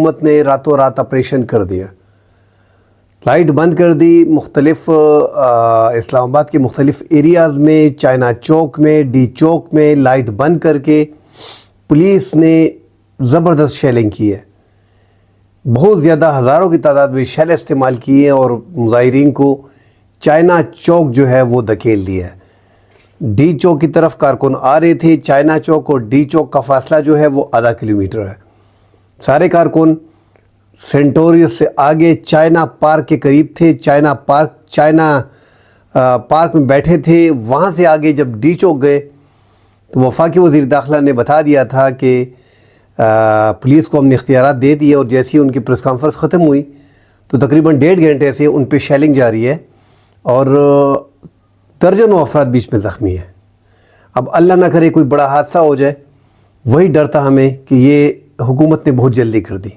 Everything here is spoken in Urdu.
حکومت نے راتوں رات آپریشن کر دیا، لائٹ بند کر دی مختلف اسلام آباد کے مختلف ایریاز میں، چائنا چوک میں، ڈی چوک میں لائٹ بند کر کے پولیس نے زبردست شیلنگ کی ہے، بہت زیادہ ہزاروں کی تعداد میں شیل استعمال کی ہے اور مظاہرین کو چائنا چوک جو ہے وہ دھکیل دیا ہے۔ ڈی چوک کی طرف کارکن آ رہے تھے، چائنا چوک اور ڈی چوک کا فاصلہ جو ہے وہ آدھا کلومیٹر ہے۔ سارے کارکن سینٹوریس سے آگے چائنا پارک کے قریب تھے، چائنا پارک میں بیٹھے تھے۔ وہاں سے آگے جب ڈی چوک گئے تو وفاقی وزیر داخلہ نے بتا دیا تھا کہ پولیس کو ہم نے اختیارات دے دیے، اور جیسے ہی ان کی پریس کانفرنس ختم ہوئی تو تقریباً 1.5 گھنٹے سے ان پہ شیلنگ جاری ہے اور درجنوں افراد بیچ میں زخمی ہیں۔ اب اللہ نہ کرے کوئی بڑا حادثہ ہو جائے، وہی ڈر تھا ہمیں کہ یہ حکومت نے بہت جلدی کر دی۔